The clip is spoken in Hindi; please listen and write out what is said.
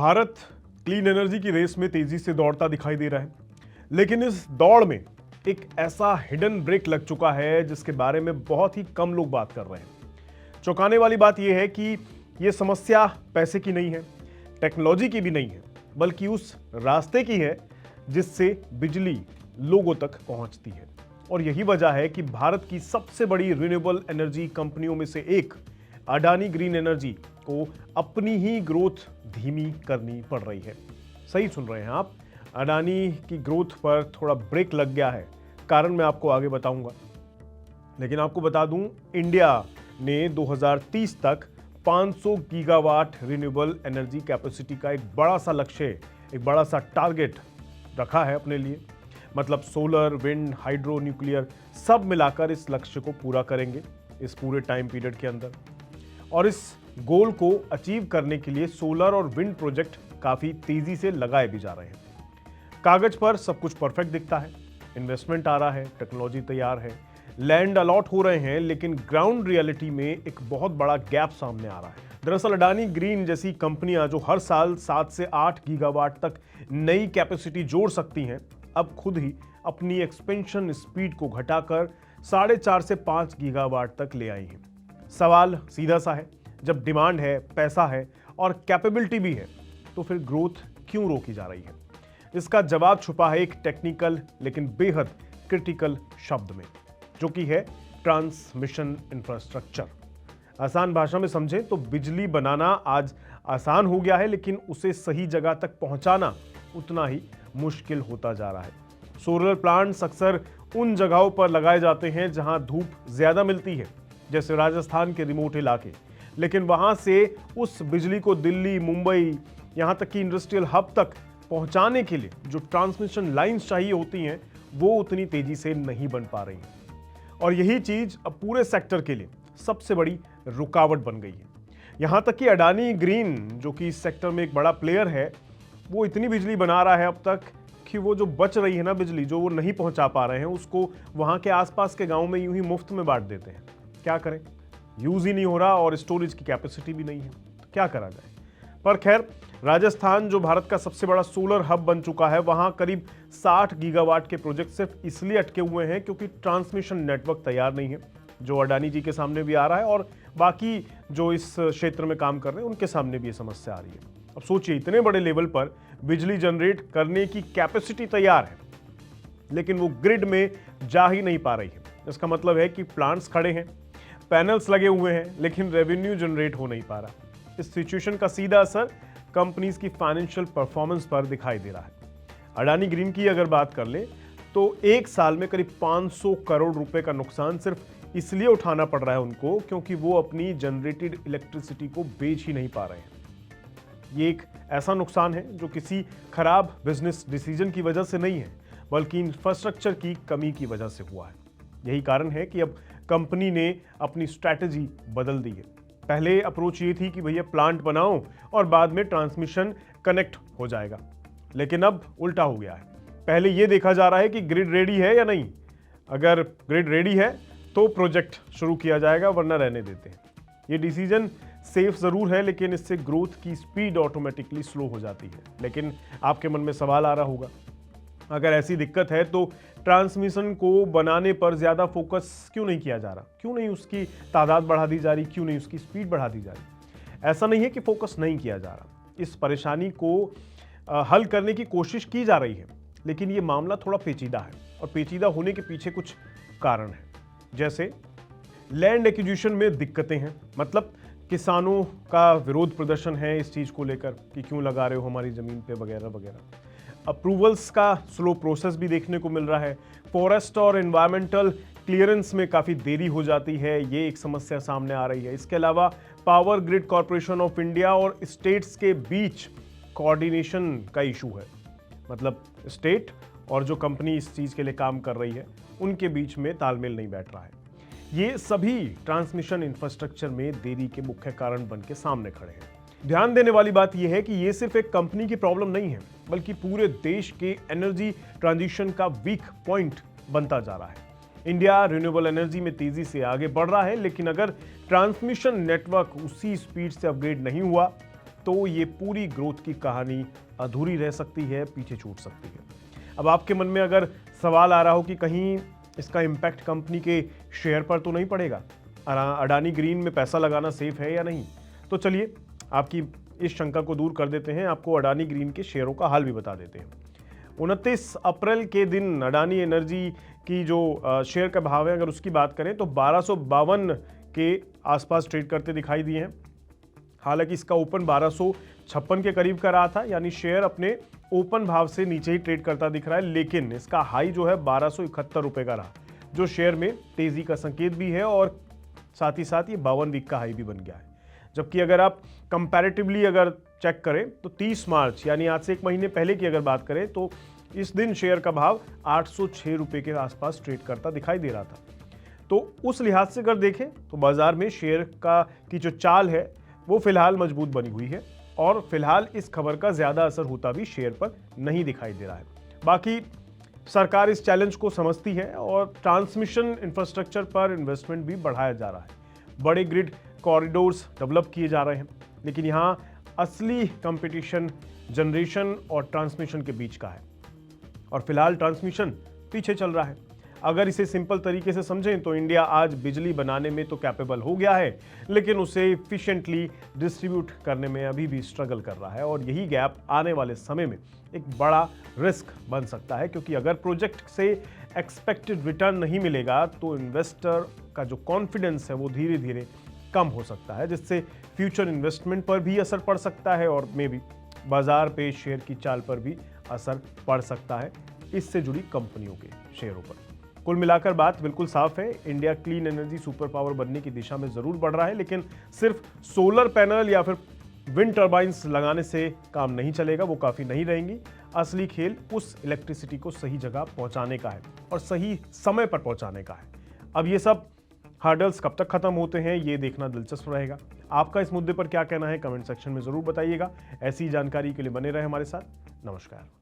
भारत क्लीन एनर्जी की रेस में तेजी से दौड़ता दिखाई दे रहा है, लेकिन इस दौड़ में एक ऐसा हिडन ब्रेक लग चुका है जिसके बारे में बहुत ही कम लोग बात कर रहे हैं। चौंकाने वाली बात यह है कि यह समस्या पैसे की नहीं है, टेक्नोलॉजी की भी नहीं है, बल्कि उस रास्ते की है जिससे बिजली लोगों तक पहुंचती है। और यही वजह है कि भारत की सबसे बड़ी रिन्यूएबल एनर्जी कंपनियों में से एक अडानी ग्रीन एनर्जी को अपनी ही ग्रोथ धीमी करनी पड़ रही है। सही सुन रहे हैं आप, अडानी की ग्रोथ पर थोड़ा ब्रेक लग गया है। कारण मैं आपको आगे बताऊंगा, लेकिन आपको बता दूं, इंडिया ने 2030 तक 500 गीगावाट रिन्यूएबल एनर्जी कैपेसिटी का एक बड़ा सा लक्ष्य, एक बड़ा सा टारगेट रखा है अपने लिए। मतलब सोलर, विंड, हाइड्रो, न्यूक्लियर सब मिलाकर इस लक्ष्य को पूरा करेंगे इस पूरे टाइम पीरियड के अंदर। और इस गोल को अचीव करने के लिए सोलर और विंड प्रोजेक्ट काफी तेजी से लगाए भी जा रहे हैं। कागज पर सब कुछ परफेक्ट दिखता है, इन्वेस्टमेंट आ रहा है, टेक्नोलॉजी तैयार है, लैंड अलॉट हो रहे हैं, लेकिन ग्राउंड रियलिटी में एक बहुत बड़ा गैप सामने आ रहा है। दरअसल अडानी ग्रीन जैसी कंपनियां जो हर साल 7 से 8 गीगावाट तक नई कैपेसिटी जोड़ सकती हैं, अब खुद ही अपनी एक्सपेंशन स्पीड को घटाकर 4.5 से 5 गीगावाट तक ले आई हैं। सवाल सीधा सा है, जब डिमांड है, पैसा है और कैपेबिलिटी भी है, तो फिर ग्रोथ क्यों रोकी जा रही है? इसका जवाब छुपा है एक टेक्निकल लेकिन बेहद क्रिटिकल शब्द में, जो कि है ट्रांसमिशन इंफ्रास्ट्रक्चर। आसान भाषा में समझें तो बिजली बनाना आज आसान हो गया है, लेकिन उसे सही जगह तक पहुंचाना उतना ही मुश्किल होता जा रहा है। सोलर प्लांट्स अक्सर उन जगहों पर लगाए जाते हैं जहां धूप ज्यादा मिलती है, जैसे राजस्थान के रिमोट इलाके, लेकिन वहां से उस बिजली को दिल्ली, मुंबई, यहां तक कि इंडस्ट्रियल हब तक पहुंचाने के लिए जो ट्रांसमिशन लाइंस चाहिए होती हैं, वो उतनी तेजी से नहीं बन पा रही हैं। और यही चीज अब पूरे सेक्टर के लिए सबसे बड़ी रुकावट बन गई है। यहां तक कि अडानी ग्रीन, जो कि इस सेक्टर में एक बड़ा प्लेयर है, वो इतनी बिजली बना रहा है अब तक कि वो जो बच रही है ना बिजली, जो वो नहीं पहुंचा पा रहे हैं, उसको वहां के आसपास के गांव में यूं ही मुफ्त में बांट देते हैं। क्या करें, यूज ही नहीं हो रहा और स्टोरेज की कैपेसिटी भी नहीं है, तो क्या करा जाए। पर खैर, राजस्थान जो भारत का सबसे बड़ा सोलर हब बन चुका है, वहां करीब 60 गीगावाट के प्रोजेक्ट सिर्फ इसलिए अटके हुए हैं क्योंकि ट्रांसमिशन नेटवर्क तैयार नहीं है, जो अडानी जी के सामने भी आ रहा है और बाकी जो इस क्षेत्र में काम कर रहे हैं उनके सामने भी ये समस्या आ रही है। अब सोचिए, इतने बड़े लेवल पर बिजली जनरेट करने की कैपेसिटी तैयार है, लेकिन वो ग्रिड में जा ही नहीं पा रही है। इसका मतलब है कि प्लांट्स खड़े हैं, पैनल्स लगे हुए हैं, लेकिन रेवेन्यू जनरेट हो नहीं पा रहा। इस सिचुएशन का सीधा असर कंपनीज की फाइनेंशियल परफॉर्मेंस पर दिखाई दे रहा है। अडानी ग्रीन की अगर बात कर ले तो एक साल में करीब 500 करोड़ रुपए का नुकसान सिर्फ इसलिए उठाना पड़ रहा है उनको क्योंकि वो अपनी जनरेटेड इलेक्ट्रिसिटी को बेच ही नहीं पा रहे हैं। ये एक ऐसा नुकसान है जो किसी खराब बिजनेस डिसीजन की वजह से नहीं है, बल्कि इंफ्रास्ट्रक्चर की कमी की वजह से हुआ है। यही कारण है कि अब कंपनी ने अपनी स्ट्रैटेजी बदल दी है। पहले अप्रोच ये थी कि भैया प्लांट बनाओ और बाद में ट्रांसमिशन कनेक्ट हो जाएगा, लेकिन अब उल्टा हो गया है। पहले ये देखा जा रहा है कि ग्रिड रेडी है या नहीं। अगर ग्रिड रेडी है तो प्रोजेक्ट शुरू किया जाएगा, वरना रहने देते हैं। ये डिसीजन सेफ जरूर है, लेकिन इससे ग्रोथ की स्पीड ऑटोमेटिकली स्लो हो जाती है। लेकिन आपके मन में सवाल आ रहा होगा, अगर ऐसी दिक्कत है तो ट्रांसमिशन को बनाने पर ज्यादा फोकस क्यों नहीं किया जा रहा, क्यों नहीं उसकी तादाद बढ़ा दी जा रही, क्यों नहीं उसकी स्पीड बढ़ा दी जा रही। ऐसा नहीं है कि फोकस नहीं किया जा रहा, इस परेशानी को हल करने की कोशिश की जा रही है, लेकिन ये मामला थोड़ा पेचीदा है और पेचीदा होने के पीछे कुछ कारण है। जैसे लैंड एक्विजिशन में दिक्कतें हैं, मतलब किसानों का विरोध प्रदर्शन है इस चीज को लेकर कि क्यों लगा रहे हो हमारी जमीन पे, वगैरह वगैरह। अप्रूवल्स का स्लो प्रोसेस भी देखने को मिल रहा है। फॉरेस्ट और एनवायरमेंटल क्लियरेंस में काफ़ी देरी हो जाती है, ये एक समस्या सामने आ रही है। इसके अलावा power grid corporation of India और स्टेट्स के बीच कोऑर्डिनेशन का इशू है, मतलब स्टेट और जो कंपनी इस चीज़ के लिए काम कर रही है उनके बीच में तालमेल नहीं बैठ रहा है। ये सभी ट्रांसमिशन इंफ्रास्ट्रक्चर में देरी के मुख्य कारण बन के सामने खड़े हैं। ध्यान देने वाली बात यह है कि यह सिर्फ एक कंपनी की प्रॉब्लम नहीं है, बल्कि पूरे देश के एनर्जी ट्रांजिशन का वीक पॉइंट बनता जा रहा है। इंडिया रिन्यूएबल एनर्जी में तेजी से आगे बढ़ रहा है, लेकिन अगर ट्रांसमिशन नेटवर्क उसी स्पीड से अपग्रेड नहीं हुआ तो ये पूरी ग्रोथ की कहानी अधूरी रह सकती है, पीछे छूट सकती है। अब आपके मन में अगर सवाल आ रहा हो कि कहीं इसका इम्पैक्ट कंपनी के शेयर पर तो नहीं पड़ेगा, अडानी ग्रीन में पैसा लगाना सेफ है या नहीं, तो चलिए आपकी इस शंका को दूर कर देते हैं, आपको अडानी ग्रीन के शेयरों का हाल भी बता देते हैं। 29 अप्रैल के दिन अडानी एनर्जी की जो शेयर का भाव है, अगर उसकी बात करें तो 1252 के आसपास ट्रेड करते दिखाई दिए हैं। हालांकि इसका ओपन 1256 के करीब का रहा था, यानी शेयर अपने ओपन भाव से नीचे ही ट्रेड करता दिख रहा है, लेकिन इसका हाई जो है 1271 रुपए का रहा, जो शेयर में तेजी का संकेत भी है और साथ ही साथ ये 52 वीक का हाई भी बन गया है। जबकि अगर आप कंपैरेटिवली अगर चेक करें तो 30 मार्च यानी आज से एक महीने पहले की अगर बात करें तो इस दिन शेयर का भाव 806 रुपए के आसपास ट्रेड करता दिखाई दे रहा था। तो उस लिहाज से अगर देखें तो बाजार में शेयर की जो चाल है वो फिलहाल मजबूत बनी हुई है और फिलहाल इस खबर का ज्यादा असर होता भी शेयर पर नहीं दिखाई दे रहा है। बाकी सरकार इस चैलेंज को समझती है और ट्रांसमिशन इंफ्रास्ट्रक्चर पर इन्वेस्टमेंट भी बढ़ाया जा रहा है। बड़े ग्रिड कॉरिडोर्स डेवलप किए जा रहे हैं, लेकिन यहाँ असली कंपटीशन जनरेशन और ट्रांसमिशन के बीच का है और फिलहाल ट्रांसमिशन पीछे चल रहा है। अगर इसे सिंपल तरीके से समझें तो इंडिया आज बिजली बनाने में तो कैपेबल हो गया है, लेकिन उसे इफिशिएंटली डिस्ट्रीब्यूट करने में अभी भी स्ट्रगल कर रहा है और यही गैप आने वाले समय में एक बड़ा रिस्क बन सकता है, क्योंकि अगर प्रोजेक्ट से एक्सपेक्टेड रिटर्न नहीं मिलेगा तो इन्वेस्टर का जो कॉन्फिडेंस है वो धीरे धीरे कम हो सकता है, जिससे फ्यूचर इन्वेस्टमेंट पर भी असर पड़ सकता है और मे भी बाजार पे शेयर की चाल पर भी असर पड़ सकता है इससे जुड़ी कंपनियों के शेयरों पर। कुल मिलाकर बात बिल्कुल साफ है, India clean energy super power बनने की दिशा में जरूर बढ़ रहा है, लेकिन सिर्फ सोलर पैनल या फिर विंड टर्बाइंस लगाने से काम नहीं चलेगा, वो काफी नहीं रहेंगी। असली खेल उस इलेक्ट्रिसिटी को सही जगह पहुंचाने का है और सही समय पर पहुंचाने का है। अब ये सब हर्डल्स कब तक खत्म होते हैं ये देखना दिलचस्प रहेगा। आपका इस मुद्दे पर क्या कहना है कमेंट सेक्शन में जरूर बताइएगा। ऐसी जानकारी के लिए बने रहे हमारे साथ। नमस्कार।